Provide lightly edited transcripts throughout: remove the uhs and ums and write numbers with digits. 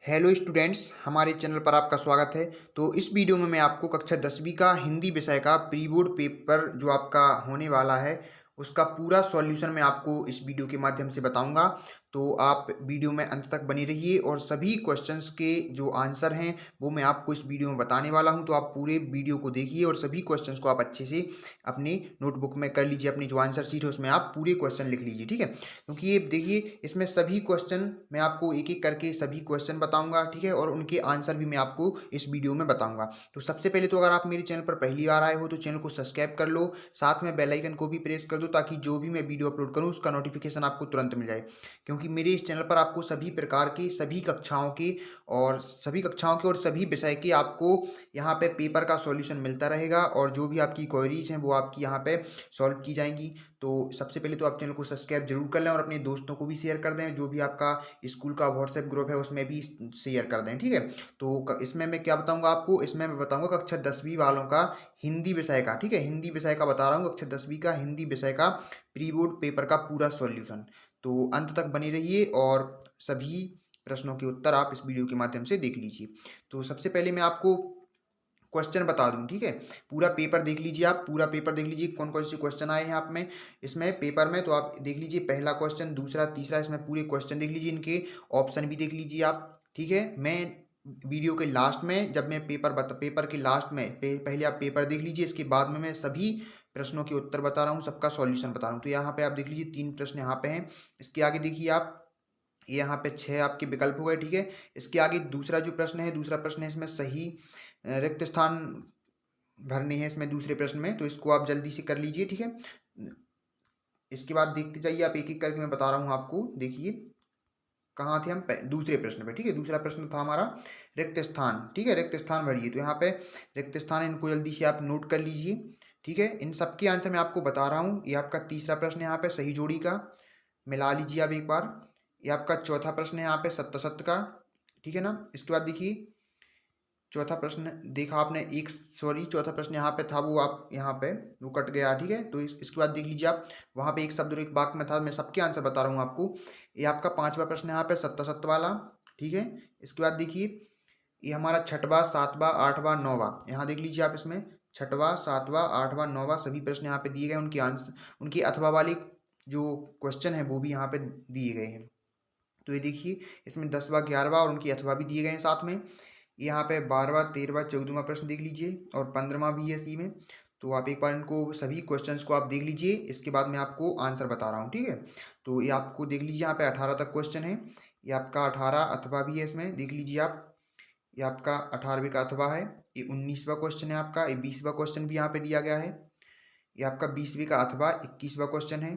Hello students, हमारे channel पर आपका स्वागत है। तो इस वीडियो में मैं आपको कक्षा 10वीं का हिंदी विषय का प्री बोर्ड पेपर जो आपका होने वाला है उसका पूरा सॉल्यूशन मैं आपको इस वीडियो के माध्यम से बताऊंगा। तो आप वीडियो में अंत तक बने रहिए और सभी क्वेश्चंस के जो आंसर हैं वो मैं आपको इस वीडियो में बताने वाला हूं। तो आप पूरे वीडियो को देखिए और सभी क्वेश्चंस को आप अच्छे से अपनी नोटबुक में कर लीजिए। अपनी जो आंसर शीट है उसमें आप पूरे क्वेश्चन लिख लीजिए, ठीक है। क्योंकि ये देखिए इसमें सभी क्वेश्चन मैं आपको एक एक करके सभी क्वेश्चन बताऊंगा, ठीक है, और उनके आंसर भी मैं आपको इस वीडियो में बताऊंगा। तो सबसे पहले तो अगर आप मेरे चैनल पर पहली बार आए हो तो चैनल को सब्सक्राइब कर लो, साथ में बेल आइकन को भी प्रेस कर दो ताकि जो भी मैं वीडियो अपलोड करूं उसका नोटिफिकेशन आपको तुरंत मिल जाए। क्योंकि मेरे इस चैनल पर आपको सभी प्रकार के सभी विषय के आपको यहाँ पे पेपर का सॉल्यूशन मिलता रहेगा और जो भी आपकी क्वेरीज हैं वो आपकी यहाँ पे सॉल्व की जाएंगी। तो सबसे पहले तो आप चैनल को सब्सक्राइब जरूर कर लें और अपने दोस्तों को भी शेयर कर दें। जो भी आपका स्कूल का व्हाट्सएप ग्रुप है उसमें भी शेयर कर दें, ठीक है। तो इसमें मैं क्या बताऊंगा आपको, इसमें मैं बताऊंगा कक्षा 10वीं वालों का हिंदी विषय का, ठीक है, हिंदी विषय का बता रहा हूँ, कक्षा 10वीं का हिंदी विषय का प्री बोर्ड पेपर का पूरा सॉल्यूशन। तो अंत तक बने रहिए और सभी प्रश्नों के उत्तर आप इस वीडियो के माध्यम से देख लीजिए। तो सबसे पहले मैं आपको क्वेश्चन बता दूं, ठीक है। पूरा पेपर देख लीजिए, आप पूरा पेपर देख लीजिए कौन कौन से क्वेश्चन आए हैं आप में इसमें पेपर में। तो आप देख लीजिए पहला क्वेश्चन, दूसरा, तीसरा, इसमें पूरे क्वेश्चन देख लीजिए, इनके ऑप्शन भी देख लीजिए आप, ठीक है। मैं वीडियो के लास्ट में जब मैं पेपर के लास्ट में पहले आप पेपर देख लीजिए, इसके बाद में मैं सभी प्रश्नों के उत्तर बता रहा हूँ, सबका सॉल्यूशन बता रहा हूँ। तो यहाँ पे आप देख लीजिए 3 प्रश्न यहाँ पे हैं। इसके आगे देखिए आप, यहाँ पे 6 आपके विकल्प हो गए, ठीक है। इसके आगे दूसरा जो प्रश्न है, दूसरा प्रश्न है इसमें सही रिक्त स्थान भरने हैं इसमें दूसरे प्रश्न में, तो इसको आप जल्दी से कर लीजिए, ठीक है। इसके बाद देखते जाइए आप, एक एक करके मैं बता रहा हूँ आपको। देखिए कहाँ थे हम, दूसरे प्रश्न पे, ठीक है। दूसरा प्रश्न था हमारा रिक्त स्थान, ठीक है, रिक्त स्थान भरिए। तो यहाँ पे रिक्त स्थान है, इनको जल्दी से आप नोट कर लीजिए, ठीक है। इन सबके आंसर मैं आपको बता रहा हूँ। ये आपका तीसरा प्रश्न है यहाँ पे सही जोड़ी का, मिला लीजिए आप एक बार। ये आपका चौथा प्रश्न है यहाँ पे सत्य सत्य का, ठीक है ना। इसके बाद देखिए चौथा प्रश्न देखा आपने, एक सॉरी चौथा प्रश्न यहाँ पे था वो आप यहाँ पे वो कट गया, ठीक है। तो इसके बाद देख लीजिए आप, वहाँ पे एक शब्द और एक वाक्य में था, मैं सबके आंसर बता रहा हूँ आपको। ये आपका पांचवा प्रश्न यहाँ पे सत्य सत्य वाला, ठीक है। इसके बाद देखिए ये हमारा छठवां, सातवां, आठवां, नौवां, यहाँ देख लीजिए आप, इसमें छठवां, सातवां, आठवां, नौवां सभी प्रश्न यहाँ पे दिए गए, उनके आंसर, उनके अथवा वाले जो क्वेश्चन है वो भी यहाँ पे दिए गए हैं। तो ये देखिए इसमें 10वां, 11वां और उनकी अथवा भी दिए गए हैं साथ में। यहाँ पे 12वां, 13वां, 14वां प्रश्न देख लीजिए और 15वां भी है इसी में। तो आप एक बार इनको सभी क्वेश्चंस को आप देख लीजिए, इसके बाद मैं आपको आंसर बता रहा हूँ, ठीक है। तो ये आपको देख लीजिए यहाँ पे 18 तक क्वेश्चन है। ये आपका 18 अथवा भी है इसमें, देख लीजिए आप। ये आपका 18वें का अथवा है। ये 19वां क्वेश्चन है आपका। ये 20वां क्वेश्चन भी यहाँ पे दिया गया है। ये आपका 20वीं का अथवा 21वां क्वेश्चन है।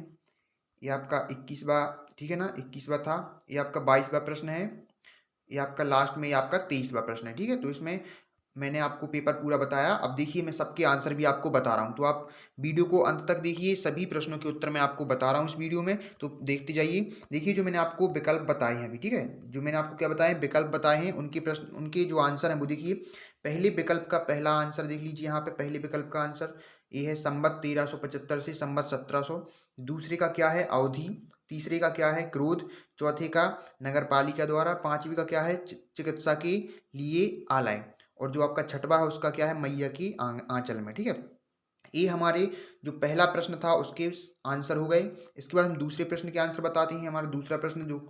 ये आपका 21वां, ठीक है ना, 21वां था। ये आपका 22वां प्रश्न है। ये आपका लास्ट में ये आपका 23वां प्रश्न है, ठीक है। तो इसमें मैंने आपको पेपर पूरा बताया। अब देखिए मैं सबके आंसर भी आपको बता रहा हूँ, तो आप वीडियो को अंत तक देखिए, सभी प्रश्नों के उत्तर मैं आपको बता रहा हूँ इस वीडियो में, तो देखते जाइए। देखिए जो मैंने आपको विकल्प बताए हैं अभी, ठीक है, जो मैंने आपको क्या बताए, विकल्प बताए हैं, उनके प्रश्न, उनके जो आंसर हैं वो देखिए। पहले विकल्प का पहला आंसर देख लीजिए यहाँ पे, पहले विकल्प का आंसर ये है संवत 1375 से संवत 1700। दूसरे का क्या है, अवधि। तीसरे का क्या है, क्रोध। चौथे का नगर पालिका द्वारा। पांचवी का क्या है, चिकित्सा के लिए आलय। और जो आपका छठवा है उसका क्या है, मैया की आंचल में, ठीक है। ये हमारे जो पहला प्रश्न था उसके आंसर हो गए। इसके बाद हम दूसरे प्रश्न के आंसर बताते हैं। हमारा दूसरा प्रश्न जो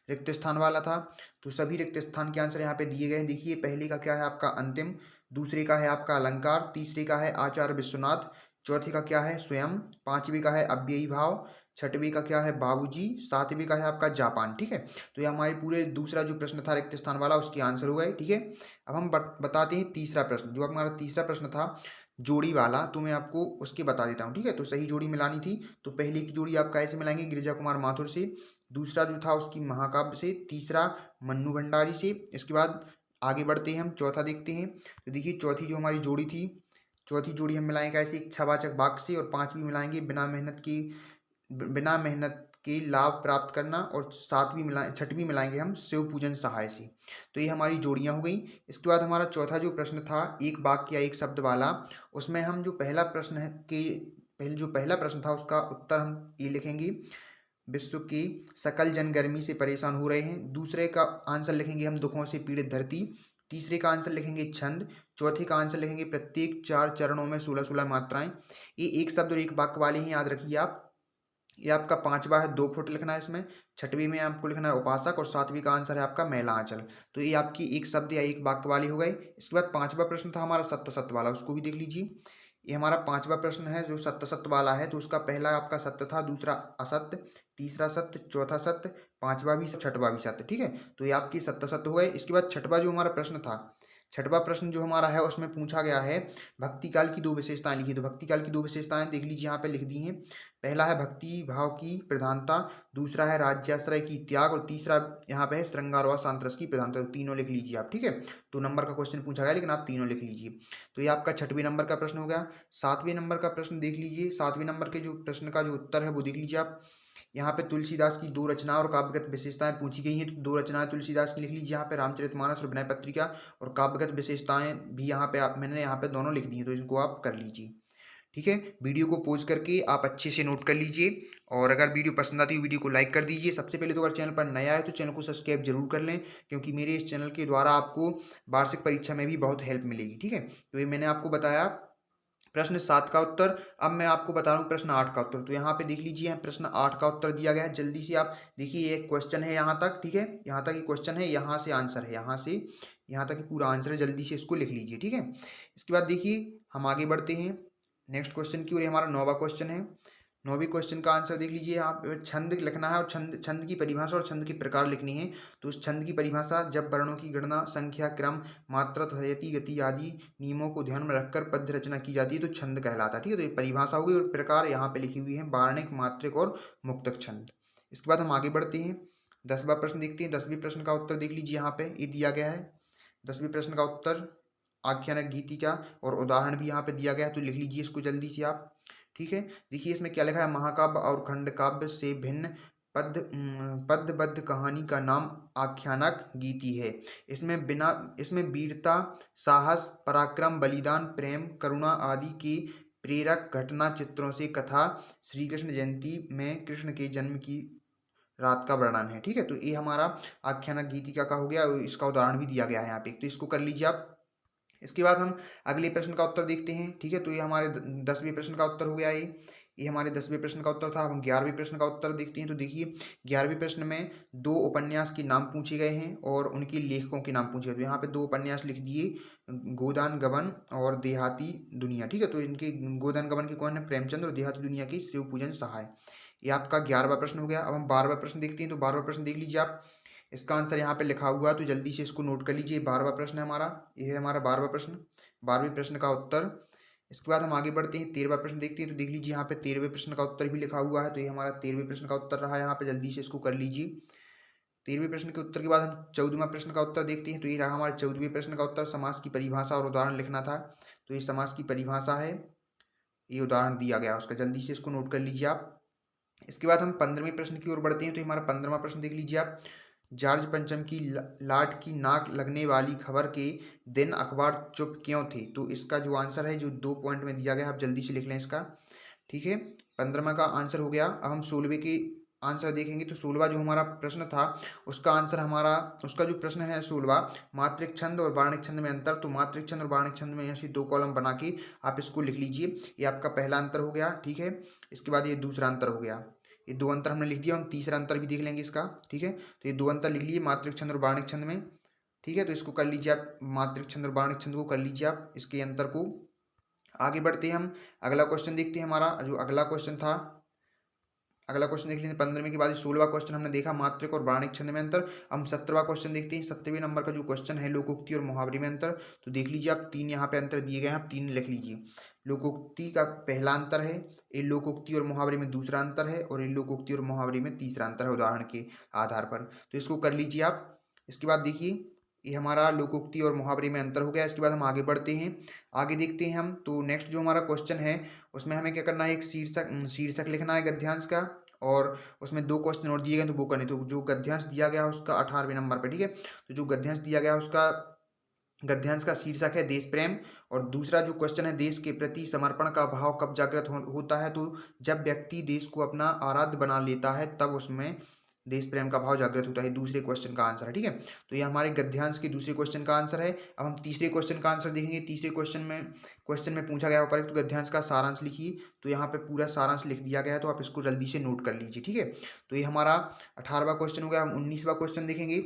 रिक्त स्थान वाला था, तो सभी रिक्त स्थान के आंसर यहाँ पे दिए गए हैं। देखिए पहले का क्या है आपका अंतिम, दूसरे का है आपका अलंकार, तीसरे का है आचार्य विश्वनाथ, चौथे का क्या है स्वयं, पांचवी का है अव्ययी भाव, छठवीं का क्या है बाबूजी, सातवीं का है आपका जापान, ठीक है। तो ये हमारे पूरे दूसरा जो प्रश्न था रिक्त स्थान वाला उसके आंसर हो गए, ठीक है। अब हम बताते हैं तीसरा प्रश्न, जो हमारा तीसरा प्रश्न था जोड़ी वाला, तो मैं आपको उसके बता देता हूँ, ठीक है। तो सही जोड़ी मिलानी थी, तो पहली की जोड़ी आप कैसे मिलाएंगे, गिरिजा कुमार माथुर से। दूसरा जो था उसकी महाकाव्य से। तीसरा मन्नू भंडारी से। इसके बाद आगे बढ़ते हैं हम, चौथा देखते हैं। तो देखिए चौथी जो हमारी जोड़ी थी, चौथी जोड़ी हम मिलाएंगे कैसे, इच्छावाचक वाक्य से। और पांचवी मिलाएंगे बिना मेहनत के लाभ प्राप्त करना। और छठवीं मिलाएंगे हम शिव पूजन सहाय से। तो ये हमारी जोड़ियां हो गई। इसके बाद हमारा चौथा जो प्रश्न था एक वाक्य या एक शब्द वाला, उसमें हम जो पहला प्रश्न है कि पहले जो पहला प्रश्न था उसका उत्तर हम ये लिखेंगे, विश्व के सकल जन गर्मी से परेशान हो रहे हैं। दूसरे का आंसर लिखेंगे हम दुखों से पीड़ित धरती। तीसरे का आंसर लिखेंगे छंद। चौथे का आंसर लिखेंगे प्रत्येक 4 चरणों में 16-16 मात्राएं। ये एक शब्द और एक वाक्य वाले हैं, याद रखिए आप। ये आपका 5वां है, 2 फुट लिखना है इसमें। 6वीं में आपको लिखना है उपासक, और 7वीं का आंसर है आपका मैला आंचल। तो ये आपकी एक शब्द या एक वाक्य वाली हो गई। इसके बाद 5वां प्रश्न था हमारा सत्य सत्य वाला, उसको भी देख लीजिए। ये हमारा 5वां प्रश्न है जो सत्य सत्य वाला है। तो उसका पहला आपका सत्य था, दूसरा असत्य, तीसरा सत्य, चौथा सत्य, 5वां भी, 6वां भी सत्य। ठीक है, तो ये आपकी सत्य सत्य हो गए। इसके बाद 6वां जो हमारा प्रश्न था, 6वां प्रश्न जो हमारा है उसमें पूछा गया है भक्ति काल की 2 विशेषताएं लिखी। तो भक्ति काल की 2 विशेषताएं देख लीजिए, यहाँ पे लिख दी हैं। पहला है भक्ति भाव की प्रधानता, दूसरा है राज्याश्रय की त्याग, और तीसरा यहाँ पे है श्रृंगार व सांतरस की प्रधानता। तो तीनों लिख लीजिए आप। ठीक है, 2 नंबर का क्वेश्चन पूछा गया, लेकिन आप तीनों लिख लीजिए। तो ये आपका 6वें नंबर का प्रश्न हो गया। 7वें नंबर का प्रश्न देख लीजिए। 7वें नंबर के जो प्रश्न का जो उत्तर है वो देख लीजिए आप। यहाँ पे तुलसीदास की 2 रचनाएं और काव्यगत विशेषताएं पूछी गई हैं। तो 2 रचनाएं तुलसीदास की लिख लीजिए यहाँ पे, रामचरितमानस और विनय पत्रिका, और काव्यगत विशेषताएं भी यहाँ पे आप मैंने यहाँ पे दोनों लिख दी हैं, तो इनको आप कर लीजिए। ठीक है, वीडियो को पॉज करके आप अच्छे से नोट कर लीजिए, और अगर वीडियो पसंद आती है वीडियो को लाइक कर दीजिए। सबसे पहले तो अगर चैनल पर नया है तो चैनल को सब्सक्राइब जरूर कर लें, क्योंकि मेरे इस चैनल के द्वारा आपको वार्षिक परीक्षा में भी बहुत हेल्प मिलेगी। ठीक है, तो ये मैंने आपको बताया प्रश्न 7 का उत्तर। अब मैं आपको बता रहा हूँ प्रश्न 8 का उत्तर। तो यहाँ पे देख लीजिए, यहाँ प्रश्न 8 का उत्तर दिया गया है। जल्दी से आप देखिए, ये क्वेश्चन है यहाँ तक। ठीक है, यहाँ तक ये क्वेश्चन है, यहाँ से आंसर है, यहाँ से यहाँ तक ही पूरा आंसर है। जल्दी से इसको लिख लीजिए। ठीक है, इसके बाद देखिए हम आगे बढ़ते हैं नेक्स्ट क्वेश्चन की ओर। ये हमारा 9वां क्वेश्चन है। 9वीं क्वेश्चन का आंसर देख लीजिए। यहाँ पे छंद लिखना है, और छंद छंद की परिभाषा और छंद के प्रकार लिखनी है। तो उस छंद की परिभाषा, जब वर्णों की गणना संख्या, क्रम, मात्रा तथा यति गति आदि नियमों को ध्यान में रखकर पद्य रचना की जाती है तो छंद कहलाता है। ठीक है, तो ये परिभाषा होगी, और प्रकार यहाँ पे लिखी हुई है वार्णिक, मात्रिक और मुक्तक छंद। इसके बाद हम आगे बढ़ते हैं। 10वां प्रश्न देखते हैं। 10वें प्रश्न का उत्तर देख लीजिए, यहाँ पे ये दिया गया है। 10वें प्रश्न का उत्तर आख्यानक गीतिका, और उदाहरण भी यहाँ पे दिया गया है, तो लिख लीजिए इसको जल्दी से आप। ठीक है, देखिए इसमें क्या लिखा है, महाकाव्य और खंड काव्य से भिन्न पद्यबद्ध कहानी का नाम आख्यानक गीति है। इसमें वीरता, साहस, पराक्रम, बलिदान, प्रेम, करुणा आदि के प्रेरक घटना चित्रों से कथा श्री कृष्ण जयंती में कृष्ण के जन्म की रात का वर्णन है। ठीक है, तो ये हमारा आख्यानक गीतिका का हो गया, और इसका उदाहरण भी दिया गया है यहाँ पे, तो इसको कर लीजिए आप। इसके बाद हम अगले प्रश्न का उत्तर देखते हैं। ठीक है, तो ये हमारे 10वें प्रश्न का उत्तर हो गया। ये हमारे 10वें प्रश्न का उत्तर था। हम 11वें प्रश्न का उत्तर देखते हैं। तो देखिए 11वें प्रश्न में 2 उपन्यास के नाम पूछे गए हैं और उनके लेखकों के नाम पूछे गए। तो यहाँ पे 2 उपन्यास लिख दिए, गोदान गबन और देहाती दुनिया। ठीक है, तो इनके गोदान गबन के कौन है, प्रेमचंद, और देहाती दुनिया की शिवपूजन सहाय। ये आपका 11वां प्रश्न हो गया। अब हम 12वां प्रश्न देखते हैं। तो 12वां प्रश्न देख लीजिए आप। इसका आंसर यहाँ पे लिखा हुआ है, तो जल्दी से इसको नोट कर लीजिए। 12वां प्रश्न है हमारा, ये है हमारा 12वां प्रश्न, 12वें प्रश्न का उत्तर। इसके बाद हम आगे बढ़ते हैं, 13वां प्रश्न देखते हैं। तो देख लीजिए यहाँ पे 13वें प्रश्न का उत्तर भी लिखा हुआ है, तो ये हमारा 13वें प्रश्न का उत्तर रहा है। यहाँ पे जल्दी से इसको कर लीजिए। 13वें प्रश्न के उत्तर के बाद हम 14वां प्रश्न का उत्तर देखते हैं। तो ये रहा हमारे 14वें प्रश्न का उत्तर। समास की परिभाषा और उदाहरण लिखना था, तो ये समास की परिभाषा है, ये उदाहरण दिया गया उसका। जल्दी से इसको नोट कर लीजिए आप। इसके बाद हम 15वें प्रश्न की ओर बढ़ते हैं। तो हमारा 15वां प्रश्न देख लीजिए आप। जॉर्ज पंचम की लाट की नाक लगने वाली खबर के दिन अखबार चुप क्यों थे। तो इसका जो आंसर है, जो 2 पॉइंट में दिया गया, आप जल्दी से लिख लें इसका। ठीक है, 15वां का आंसर हो गया। अब हम 16वें के आंसर देखेंगे। तो 16वां जो हमारा प्रश्न था, उसका आंसर हमारा, उसका जो प्रश्न है 16वां, मात्रिक छंद और वार्णिक छंद में अंतर। तो मात्रिक छंद और वार्णिक छंद में ऐसे 2 कॉलम बना के आप इसको लिख लीजिए। ये आपका पहला अंतर हो गया। ठीक है, इसके बाद ये दूसरा अंतर हो गया। ये 2 अंतर हमने लिख दिया, हम तीसरा अंतर भी देख लेंगे इसका। ठीक है, तो ये 2 अंतर लिख लिए मात्रिक छंद और वार्णिक छंद में। ठीक है, तो इसको कर लीजिए आप, मात्रिक छंद और वार्णिक छंद को कर लीजिए आप, इसके अंतर को। आगे बढ़ते हैं हम, अगला क्वेश्चन देखते हैं। हमारा जो अगला क्वेश्चन था, अगला क्वेश्चन देख लेते हैं। 15वें के बाद 16वां क्वेश्चन हमने देखा, मात्रिक और वार्णिक छंद में अंतर। हम 17वां क्वेश्चन देखते हैं। 17वें नंबर का जो क्वेश्चन है, लोकोक्ति और मुहावरे में अंतर। तो देख लीजिए आप, 3 यहाँ पे अंतर दिए गए हैं, आप 3 लिख लीजिए। लोकोक्ति का पहला अंतर है, ये लोकोक्ति और मुहावरे में दूसरा अंतर है, और ये लोकोक्ति और मुहावरे में तीसरा अंतर है उदाहरण के आधार पर। तो इसको कर लीजिए आप। इसके बाद देखिए, ये हमारा लोकोक्ति और मुहावरे में अंतर हो गया। इसके बाद हम आगे बढ़ते हैं, आगे देखते हैं हम। तो नेक्स्ट जो हमारा क्वेश्चन है, उसमें हमें क्या करना है, एक शीर्षक लिखना है गद्यांश का, और उसमें 2 क्वेश्चन और दिए गए, तो वो करने। तो जो गद्यांश दिया गया है उसका 18वें नंबर पे। ठीक है, तो जो गद्यांश दिया गया है उसका गद्यांश का शीर्षक है देश प्रेम। और दूसरा जो क्वेश्चन है, देश के प्रति समर्पण का भाव कब जागृत होता है? तो जब व्यक्ति देश को अपना आराध्य बना लेता है तब उसमें देश प्रेम का भाव जागृत होता है। दूसरे क्वेश्चन का आंसर है, ठीक है। तो ये हमारे गद्यांश के दूसरे क्वेश्चन का आंसर है। अब हम तीसरे क्वेश्चन का आंसर देखेंगे। तीसरे क्वेश्चन में पूछा गया उपर्युक्त गद्यांश का सारांश लिखिए। तो यहाँ पे पूरा सारांश लिख दिया गया है, तो आप इसको जल्दी से नोट कर लीजिए, ठीक है। तो ये हमारा 18वां क्वेश्चन हो गया। हम 19वां क्वेश्चन देखेंगे।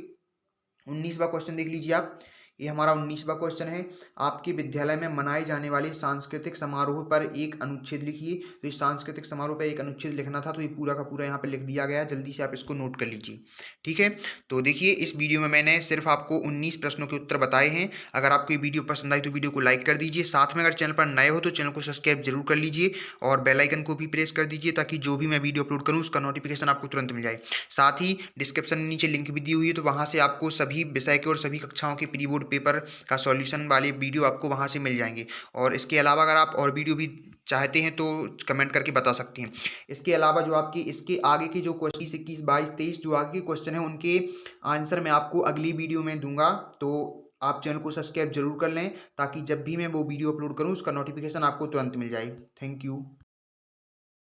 19वां क्वेश्चन देख लीजिए आप। ये हमारा 19वां क्वेश्चन है, आपके विद्यालय में मनाए जाने वाले सांस्कृतिक समारोह पर एक अनुच्छेद लिखिए। तो इस सांस्कृतिक समारोह पर एक अनुच्छेद लिखना था, तो ये पूरा का पूरा यहाँ पे लिख दिया गया है। जल्दी से आप इसको नोट कर लीजिए, ठीक है। तो देखिए, इस वीडियो में मैंने सिर्फ आपको 19 प्रश्नों के उत्तर बताए हैं। अगर आपको ये वीडियो पसंद आई तो वीडियो को लाइक कर दीजिए। साथ में अगर चैनल पर नए हो तो चैनल को सब्सक्राइब जरूर कर लीजिए और बेल आइकन को भी प्रेस कर दीजिए, ताकि जो भी मैं वीडियो अपलोड करूँ उसका नोटिफिकेशन आपको तुरंत मिल जाए। साथ ही डिस्क्रिप्शन में नीचे लिंक भी दी हुई है, तो वहाँ से आपको सभी विषय के और सभी कक्षाओं के प्री बोर्ड पेपर का सॉल्यूशन वाले वीडियो आपको वहाँ से मिल जाएंगे। और इसके अलावा अगर आप और वीडियो भी चाहते हैं तो कमेंट करके बता सकते हैं। इसके अलावा जो आपकी इसके आगे की जो क्वेश्चन 21, 22, 23 जो आगे के क्वेश्चन है उनके आंसर मैं आपको अगली वीडियो में दूंगा। तो आप चैनल को सब्सक्राइब जरूर कर लें, ताकि जब भी मैं वो वीडियो अपलोड करूँ उसका नोटिफिकेशन आपको तुरंत मिल जाए। Thank you.